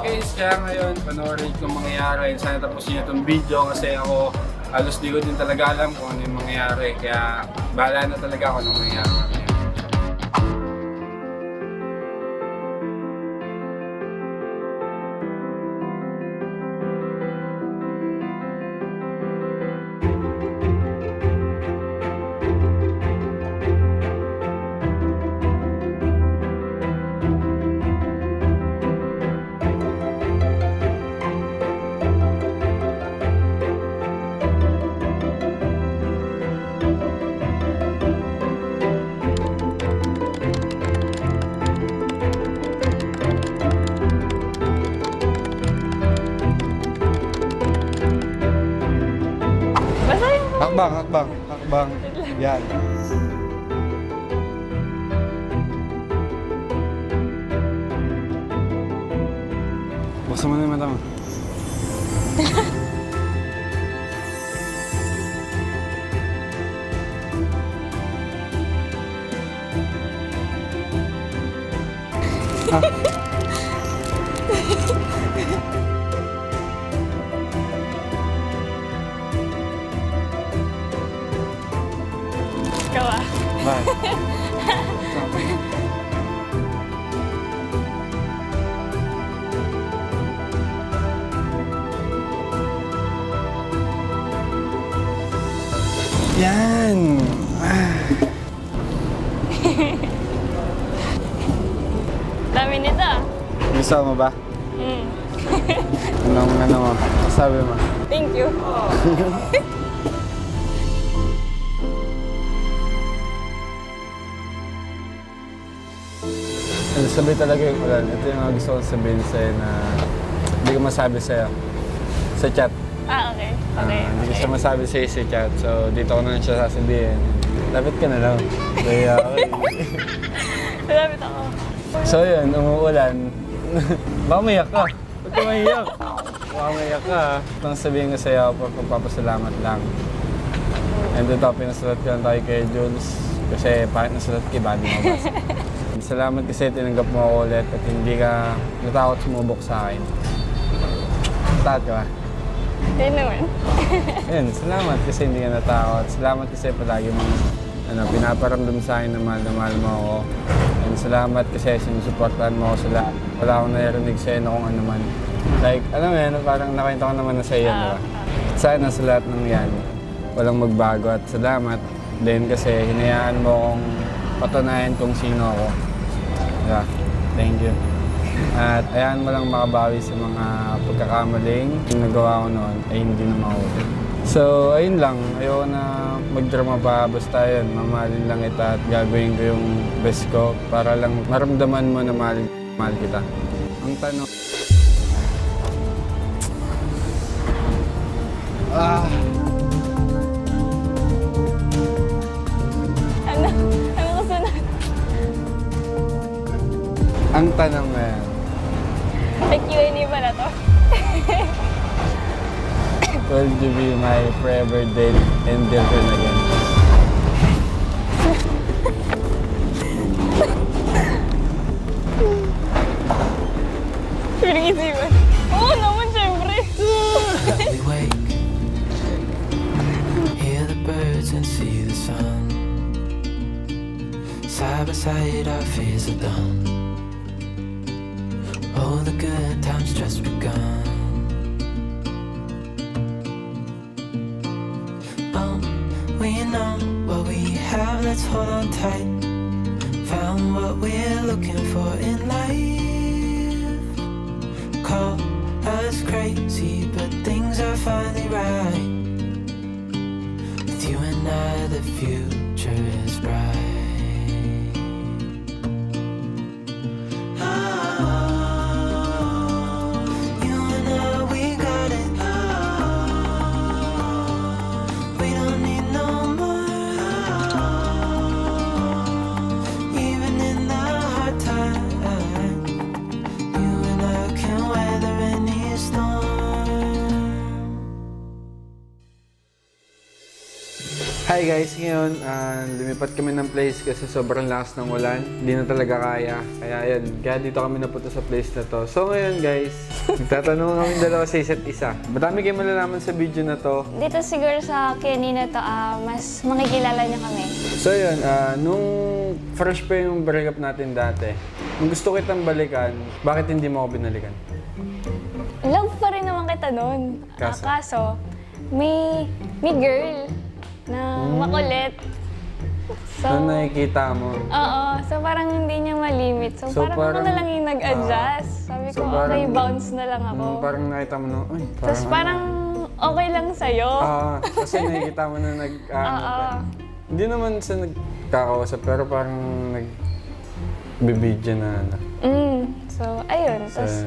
guys, kaya ngayon panoorin kung mangyayari. Sana tapusin niyo itong video kasi ako halos di ko din talaga alam kung ano yung mangyayari. Kaya bahala na talaga ako ng mangyayari. Hakbang. Yan. Buksan mo na yung mata mo. Ikaw ah. Bye. Yan! Dami nito ah. Gusto mo ba? Ano mo? Sabi mo? Thank you. Sabi talaga yung ulan. Ito yung mga gusto kong sabihin sa'yo na hindi ko masabi sa'yo. Sa chat. Okay. Hindi ko siya masabi sa'yo sa chat. So, dito ko na lang siya sasabihin. Lapit ka na lang. Kaya, okay. Lapit ako. So, yun, umuulan. Baka mayak ka. Ba't ka mahiyak? Baka mayak ka. Itong sabihin ko sa'yo, pagpapasalamat lang. And ito, pinasulat ko lang tayo kay Jules. Kasi bakit nasulat kay Buddy Mabas. Salamat kasi tinanggap mo ako ulit at hindi ka natakot sumubok sa akin. Natakot ka ba? Hindi naman. Ayun, salamat kasi hindi ka natakot. Salamat kasi palagi mong pinaparamdam sa akin na mahal mo ako. And salamat kasi sinusuportahan mo ako sa lahat. Wala akong narinig sa'yo na kung ano man. Like, alam mo yan, parang nakita ko naman na sa'yo, di ba? Sana sa lahat ng yan, walang magbago at salamat. Then kasi hinayaan mo akong patunayan kung sino ako. Yeah, thank you. At ayan mo lang makabawi sa mga pagkakamaling yung nagawa ko noon ay hindi na maulit. So, ayun lang. Ayoko na magdrama pa. Basta yun, mamahalin lang kita at gagawin ko yung best ko para lang maramdaman mo na mahal kita. Ang tanong... Ano kasunod? Ang tanong ngayon, May Q&A ba na to? will you be my forever date and girlfriend again? Piling isipan. Oo naman, syempre. We wake, hear the birds and see the sun. Side by side our fears are done. All the good times just begun. Oh, we know what we have, let's hold on tight. Found what we're looking for in life. Call us crazy, but things are finally right. With you and I, the future is bright. Hi guys, ngayon lumipat kami ng place kasi sobrang lakas ng ulan. Hindi na talaga kaya. Kaya yun, kaya dito kami napunta sa place na to. So ngayon guys, Nagtatanong kami dalawa sa isa't isa. Madami kayo malalaman sa video na to. Dito siguro sa Kenny na to, mas makikilala niyo kami. So yun, nung fresh pa yung breakup natin dati, kung gusto kitang balikan, bakit hindi mo ako binalikan? Love pa rin naman kita nun. Kaso? Kaso, may girl na makulit. So, Na nakikita mo. oo. So, parang hindi niya malimit. So, So, parang ako parang- na lang yung nag-adjust. Sabi ko, okay, bounce na lang ako. Parang nakita mo na, ay, Tapos parang okay lang sa'yo. kasi nakikita mo na Oo. Hindi naman sa nagkakausap, pero parang nagbibidyo na ano. So, ayun. Tapos,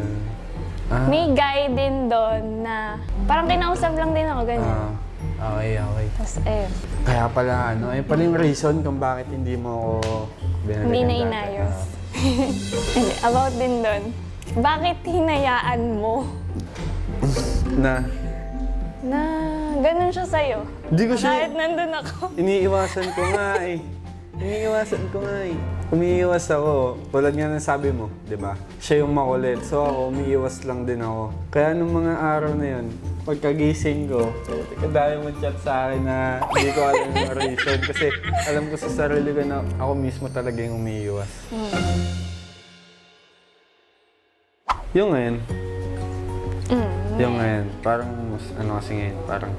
Ah, may guy din doon na parang kinausap lang din ako, ganyan. okay. Tapos, ayun. Kaya pala, ayun pala yung reason kung bakit hindi mo ako binalikan Hindi na dati. inayos. Hindi, about din doon. Bakit hinayaan mo Na, ganun siya sa'yo? hindi ko siya, Kahit nandun ako. iniiwasan ko nga eh. Umiiwas ako. Tulad nga ng sabi mo, di ba? Siya yung makulit. So ako, umiiwas lang din ako. Kaya nung mga araw na yun, pagkagising ko, kadami mo chat sa akin na hindi ko alam yung reason. Kasi alam ko sa sarili ko na ako mismo talaga yung umiiwas. Yung ngayon, yung ngayon, parang mas, kasi ngayon, parang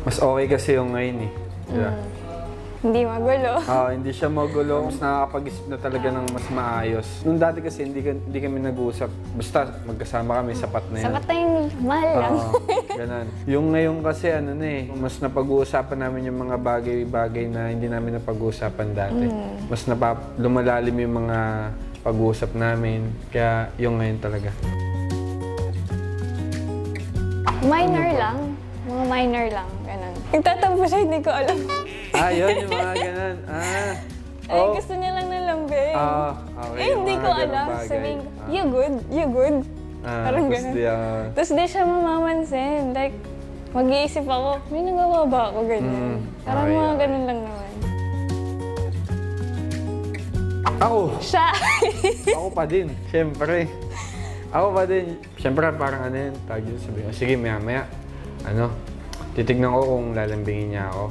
mas okay kasi yung ngayon eh. Diba? Hindi magulo. Hindi siya magulo. Mas nakakapag-isip na talaga ng mas maayos. Nung dati kasi hindi kami nag-uusap. Basta magkasama kami, sapat na yun. Sapat na yung mahal lang. Ganun. Yung ngayon kasi mas napag-uusapan namin yung mga bagay-bagay na hindi namin napag-uusapan dati. Mas lumalalim yung mga pag-uusap namin. Kaya yung ngayon talaga. Minor lang. Mga minor lang. Ganun. Nagtatampo siya, hindi ko alam. Yun yung mga ganun. Ay, gusto niya lang ng lambing. Okay. Eh, hindi yung ko mga ganung alam. bagay. Sabihin ko, you good? Parang tapos ganun. di, Tapos di siya mamamansin. Like, mag-iisip ako, may nagawa ba ako ganyan? Parang okay, mga ganun lang naman. Ako! Siya! Ako pa din, siyempre. Siyempre parang yun, tawag yun, sabi ko, sige maya, titignan ko kung lalambingin niya ako.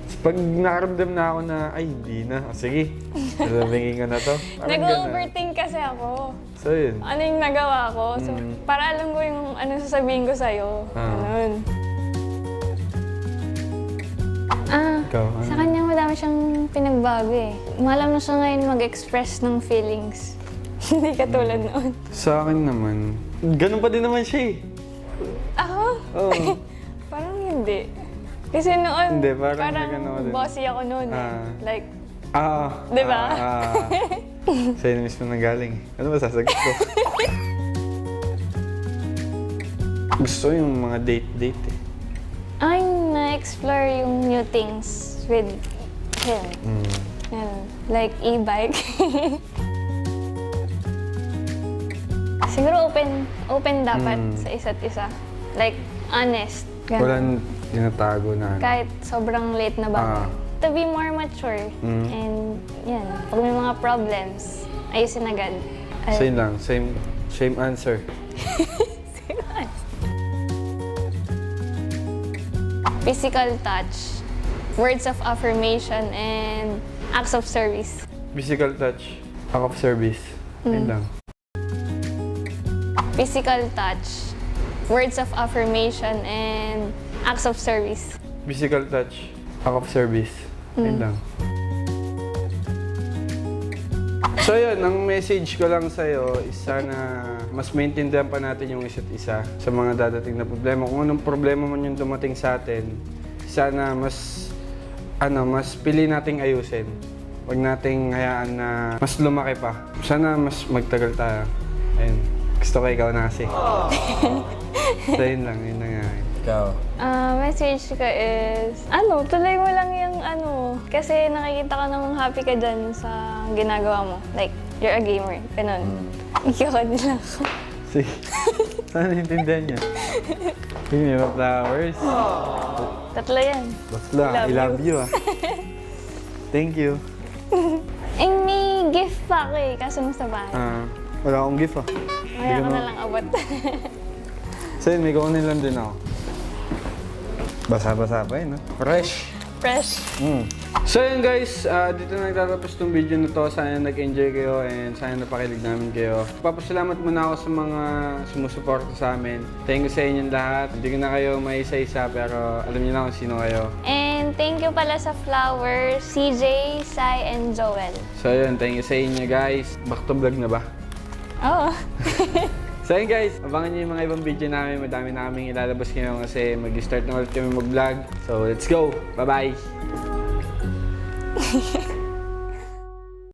Tapos pag nakaramdam na ako na, ay hindi na, sige, lalambingin ko na to. Parang Nag-overthink kasi ako. So yun. Ano yung nagawa ko? So, para alam ko yung ano sasabihin ko sa'yo. Ganun. Ikaw, ano? Sa kanya madami siyang pinagbago eh. Malam na siya ngayon mag-express ng feelings. Hindi katulad noon. Sa akin naman, ganun pa din naman siya eh. Ako? Oo. Parang hindi. Kasi noon, Hindi, parang nagano din. bossy ako noon eh. Like, Di ba? Sa'yo na mismo nanggaling. Ano ba sasagot ko? Gusto yung mga date eh. I'm na-explore yung new things with him. Yan. Like e-bike. Siguro open dapat sa isa't isa. Like, honest. Ganun. Walang tinatago na. Kahit sobrang late na bagay. To be more mature. And yan, pag may mga problems, ayusin agad. Same lang. Same answer. Physical touch, words of affirmation, and acts of service. Physical touch. Act of service. Yun lang. Physical touch, words of affirmation, and acts of service. Physical touch. Act of service. Yun lang. So yun, ang message ko lang sa'yo is sana mas maintindihan pa natin yung isa't isa sa mga dadating na problema. Kung anong problema man yung dumating sa atin, sana mas pili nating ayusin. Huwag nating hayaan na mas lumaki pa. Sana mas magtagal tayo. Ayun. Gusto ko ikaw na kasi. So yun lang nga. Ikaw. Message ko is, tuloy mo lang yung kasi nakikita ka namang happy ka dyan sa ginagawa mo. Like, you're a gamer. Ganun. Ikaw ka nila ako. Sige. Sana naintindihan niya. Give me flowers. Tatlo yan. Basla, I love you Thank you. Eh, may gift pa ako eh, kaso mo sa bahay. Wala akong gift Kaya ko na lang abot. So yun, may kukunin lang din ako. Basa-basa pa yun, no? Fresh! Fresh. So yun guys, dito na nagtatapos tong video na to. Sana nag-enjoy kayo and sana napakilig namin kayo. Papasalamat muna ako sa mga sumusuporta sa amin. Thank you sa inyong lahat. Hindi ko na kayo maisa-isa pero alam niyo na kung sino kayo. And thank you pala sa Flowers, CJ, Sai, and Joel. So yun, thank you sa inyo guys. Back to vlog na ba? Oo. So yun guys, abangan nyo yung mga ibang video namin. Madami na kaming ilalabas ngayon kasi mag-start na ulit kami mag-vlog. So let's go! Bye-bye!